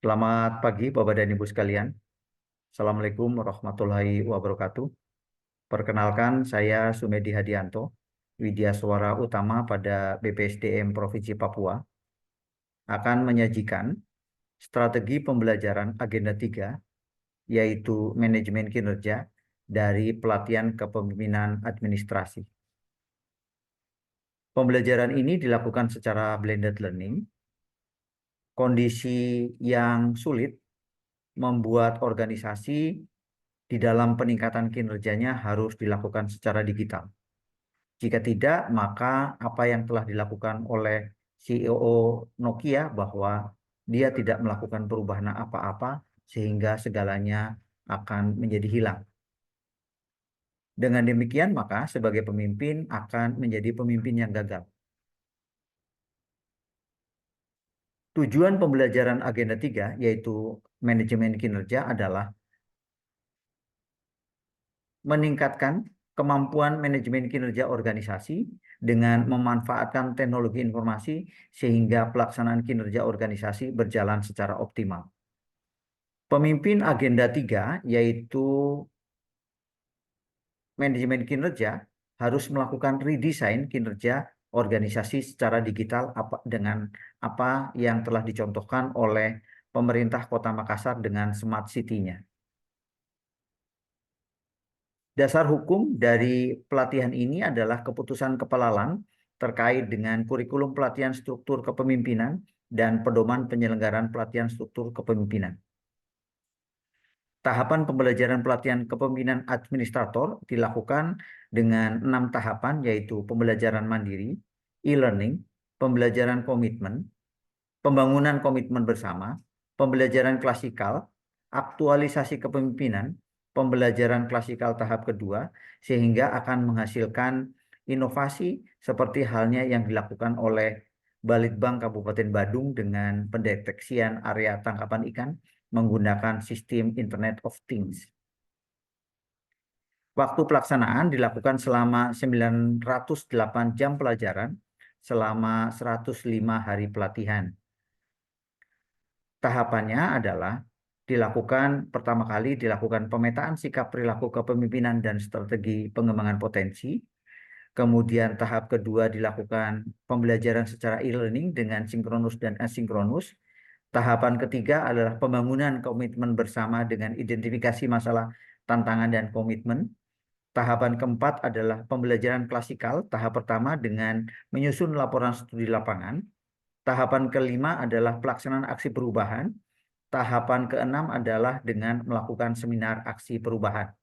Selamat pagi Bapak dan Ibu sekalian. Assalamualaikum warahmatullahi wabarakatuh. Perkenalkan, saya Sumedi Hadianto, Widya Suara Utama pada BPSDM Provinsi Papua, akan menyajikan strategi pembelajaran Agenda 3, yaitu manajemen kinerja dari pelatihan kepemimpinan administrasi. Pembelajaran ini dilakukan secara blended learning. Kondisi yang sulit membuat organisasi di dalam peningkatan kinerjanya harus dilakukan secara digital. Jika tidak, maka apa yang telah dilakukan oleh CEO Nokia bahwa dia tidak melakukan perubahan apa-apa sehingga segalanya akan menjadi hilang. Dengan demikian, maka sebagai pemimpin akan menjadi pemimpin yang gagal. Tujuan pembelajaran Agenda 3, yaitu manajemen kinerja, adalah meningkatkan kemampuan manajemen kinerja organisasi dengan memanfaatkan teknologi informasi sehingga pelaksanaan kinerja organisasi berjalan secara optimal. Pemimpin Agenda 3, yaitu manajemen kinerja, harus melakukan redesign kinerja organisasi secara digital dengan apa yang telah dicontohkan oleh pemerintah Kota Makassar dengan Smart City-nya. Dasar hukum dari pelatihan ini adalah keputusan Kepala LAN terkait dengan kurikulum pelatihan struktur kepemimpinan dan pedoman penyelenggaraan pelatihan struktur kepemimpinan. Tahapan pembelajaran pelatihan kepemimpinan administrator dilakukan dengan 6 tahapan, yaitu pembelajaran mandiri, e-learning, pembelajaran komitmen, pembangunan komitmen bersama, pembelajaran klasikal, aktualisasi kepemimpinan, pembelajaran klasikal tahap kedua, sehingga akan menghasilkan inovasi seperti halnya yang dilakukan oleh Balitbang Kabupaten Badung dengan pendeteksian area tangkapan ikan menggunakan sistem Internet of Things. Waktu pelaksanaan dilakukan selama 908 jam pelajaran selama 105 hari pelatihan. Tahapannya adalah pertama kali dilakukan pemetaan sikap perilaku kepemimpinan dan strategi pengembangan potensi. Kemudian tahap kedua dilakukan pembelajaran secara e-learning dengan sinkronus dan asinkronus. Tahapan ketiga adalah pembangunan komitmen bersama dengan identifikasi masalah, tantangan, dan komitmen. Tahapan keempat adalah pembelajaran klasikal, tahap pertama dengan menyusun laporan studi lapangan. Tahapan kelima adalah pelaksanaan aksi perubahan. Tahapan keenam adalah dengan melakukan seminar aksi perubahan.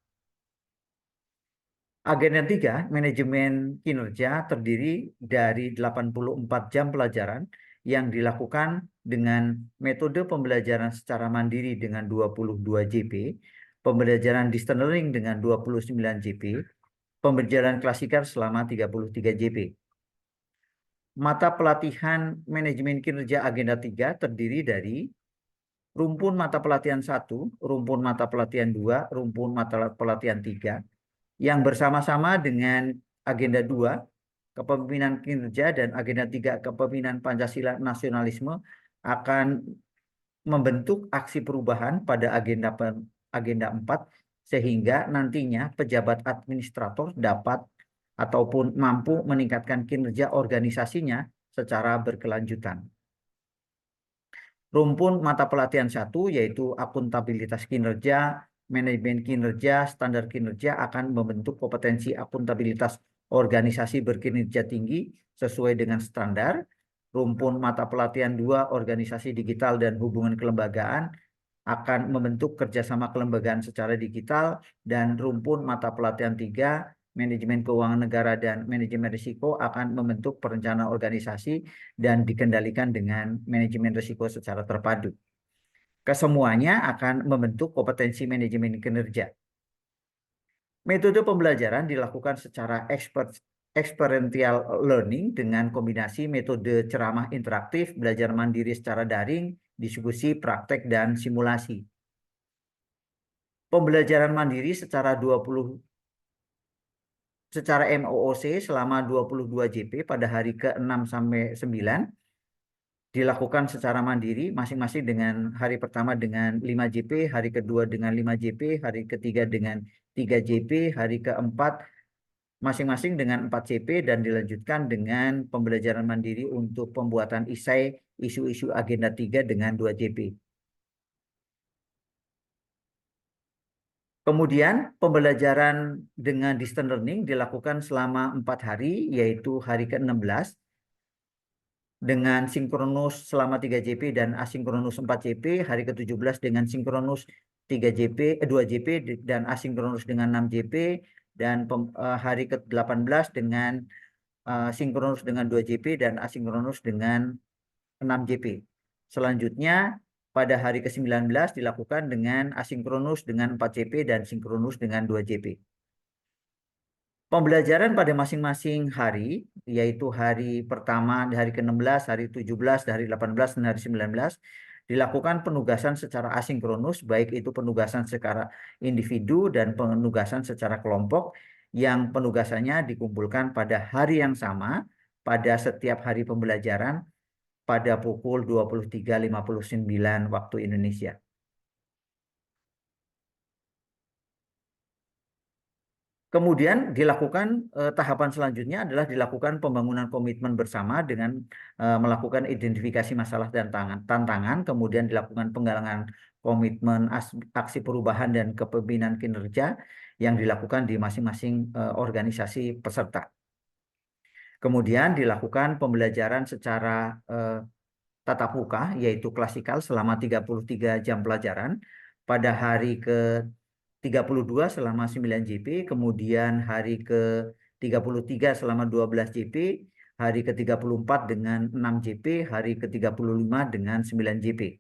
Agenda 3, manajemen kinerja, terdiri dari 84 jam pelajaran yang dilakukan dengan metode pembelajaran secara mandiri dengan 22 JP, pembelajaran distance learning dengan 29 JP, pembelajaran klasikal selama 33 JP. Mata pelatihan manajemen kinerja Agenda 3 terdiri dari rumpun mata pelatihan 1, rumpun mata pelatihan 2, rumpun mata pelatihan 3, yang bersama-sama dengan Agenda 2, kepemimpinan kinerja, dan Agenda 3, kepemimpinan Pancasila nasionalisme, akan membentuk aksi perubahan pada Agenda 4, sehingga nantinya pejabat administrator dapat ataupun mampu meningkatkan kinerja organisasinya secara berkelanjutan. Rumpun mata pelatihan 1, yaitu akuntabilitas kinerja, manajemen kinerja, standar kinerja, akan membentuk kompetensi akuntabilitas organisasi berkinerja tinggi sesuai dengan standar. Rumpun mata pelatihan 2, organisasi digital dan hubungan kelembagaan, akan membentuk kerjasama kelembagaan secara digital. Dan rumpun mata pelatihan 3, manajemen keuangan negara dan manajemen risiko, akan membentuk perencanaan organisasi dan dikendalikan dengan manajemen risiko secara terpadu. Kesemuanya akan membentuk kompetensi manajemen kinerja. Metode pembelajaran dilakukan secara experiential learning dengan kombinasi metode ceramah interaktif, belajar mandiri secara daring, diskusi, praktek, dan simulasi. Pembelajaran mandiri secara MOOC selama 22 JP pada hari ke-6 sampai 9 dilakukan secara mandiri masing-masing dengan hari pertama dengan 5 JP, hari kedua dengan 5 JP, hari ketiga dengan 3 JP, hari keempat masing-masing dengan 4 CP dan dilanjutkan dengan pembelajaran mandiri untuk pembuatan esai isu-isu agenda 3 dengan 2 JP. Kemudian pembelajaran dengan distance learning dilakukan selama 4 hari, yaitu hari ke-16 dengan sinkronus selama 3 JP dan asinkronus 4 JP, hari ke-17 dengan sinkronus 3 JP, 2 JP dan asinkronus dengan 6 JP, dan hari ke-18 dengan sinkronus dengan 2 JP dan asinkronus dengan 6 JP. Selanjutnya pada hari ke-19 dilakukan dengan asinkronus dengan 4 JP dan sinkronus dengan 2 JP. Pembelajaran pada masing-masing hari, yaitu hari pertama, hari ke-16, hari 17, hari 18, dan hari 19, dilakukan penugasan secara asinkronus, baik itu penugasan secara individu dan penugasan secara kelompok, yang penugasannya dikumpulkan pada hari yang sama, pada setiap hari pembelajaran, pada pukul 23.59 waktu Indonesia. Kemudian dilakukan tahapan selanjutnya adalah dilakukan pembangunan komitmen bersama dengan melakukan identifikasi masalah dan tantangan, kemudian dilakukan penggalangan komitmen aksi perubahan dan kepemimpinan kinerja yang dilakukan di masing-masing organisasi peserta. Kemudian dilakukan pembelajaran secara tatap muka, yaitu klasikal selama 33 jam pelajaran pada hari ke-32 selama 9 JP, kemudian hari ke-33 selama 12 JP, hari ke-34 dengan 6 JP, hari ke-35 dengan 9 JP.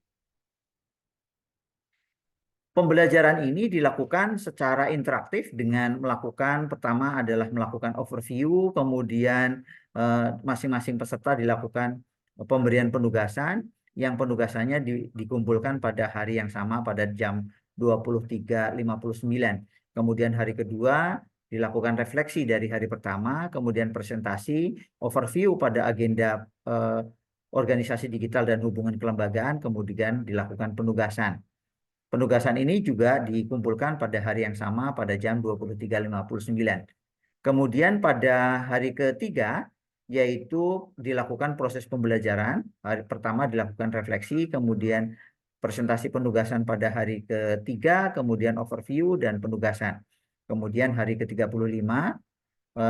Pembelajaran ini dilakukan secara interaktif dengan melakukan, pertama adalah melakukan overview, kemudian masing-masing peserta dilakukan pemberian penugasan, yang penugasannya dikumpulkan pada hari yang sama pada jam 23.59. Kemudian hari kedua dilakukan refleksi dari hari pertama, kemudian presentasi, overview pada agenda organisasi digital dan hubungan kelembagaan, kemudian dilakukan penugasan. Penugasan ini juga dikumpulkan pada hari yang sama pada jam 23.59. Kemudian pada hari ketiga, yaitu dilakukan proses pembelajaran. Hari pertama dilakukan refleksi, kemudian presentasi penugasan pada hari ketiga, kemudian overview dan penugasan. Kemudian hari ke-35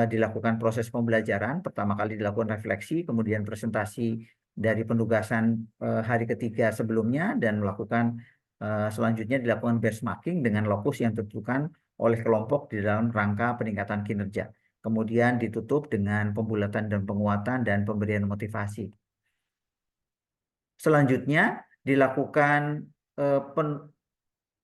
dilakukan proses pembelajaran. Pertama kali dilakukan refleksi, kemudian presentasi dari penugasan hari ketiga sebelumnya, dan melakukan selanjutnya dilakukan benchmarking dengan lokus yang ditentukan oleh kelompok di dalam rangka peningkatan kinerja. Kemudian ditutup dengan pembulatan dan penguatan dan pemberian motivasi. Selanjutnya dilakukan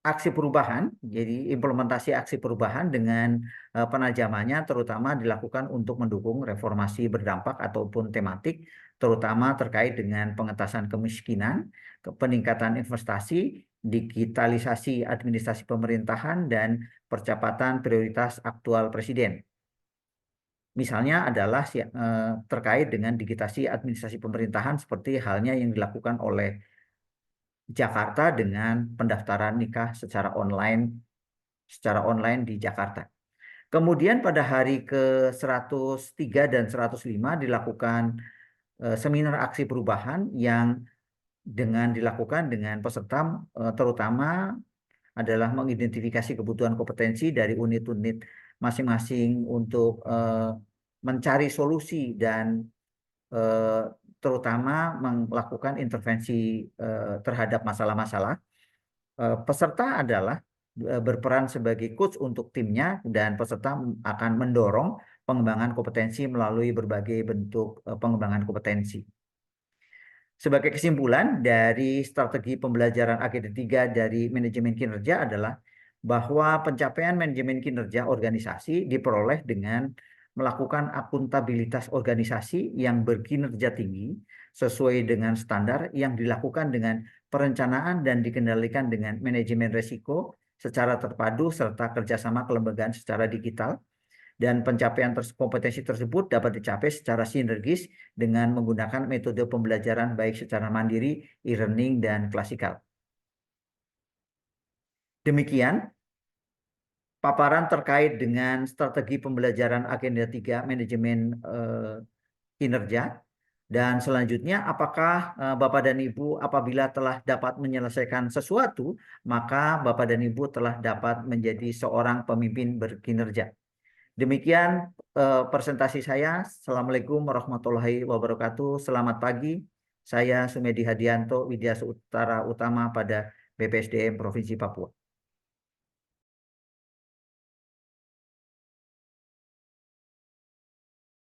aksi perubahan, jadi implementasi aksi perubahan dengan penajamannya terutama dilakukan untuk mendukung reformasi berdampak ataupun tematik, terutama terkait dengan pengentasan kemiskinan, peningkatan investasi, digitalisasi administrasi pemerintahan, dan percepatan prioritas aktual Presiden. Misalnya adalah terkait dengan digitasi administrasi pemerintahan seperti halnya yang dilakukan oleh Jakarta dengan pendaftaran nikah secara online di Jakarta. Kemudian pada hari ke-103 dan 105 dilakukan seminar aksi perubahan yang dilakukan dengan peserta terutama adalah mengidentifikasi kebutuhan kompetensi dari unit-unit masing-masing untuk mencari solusi dan terutama melakukan intervensi terhadap masalah-masalah. Peserta adalah berperan sebagai coach untuk timnya, dan peserta akan mendorong pengembangan kompetensi melalui berbagai bentuk pengembangan kompetensi. Sebagai kesimpulan dari strategi pembelajaran agenda 3 dari manajemen kinerja adalah bahwa pencapaian manajemen kinerja organisasi diperoleh dengan melakukan akuntabilitas organisasi yang berkinerja tinggi sesuai dengan standar yang dilakukan dengan perencanaan dan dikendalikan dengan manajemen risiko secara terpadu serta kerjasama kelembagaan secara digital. Dan pencapaian kompetensi tersebut dapat dicapai secara sinergis dengan menggunakan metode pembelajaran baik secara mandiri, e-learning, dan klasikal. Demikian paparan terkait dengan strategi pembelajaran Agenda 3 Manajemen Kinerja. Dan selanjutnya, apakah Bapak dan Ibu apabila telah dapat menyelesaikan sesuatu, maka Bapak dan Ibu telah dapat menjadi seorang pemimpin berkinerja. Demikian presentasi saya. Assalamualaikum warahmatullahi wabarakatuh. Selamat pagi. Saya Sumedi Hadianto, Widya Utara Utama pada BPSDM Provinsi Papua.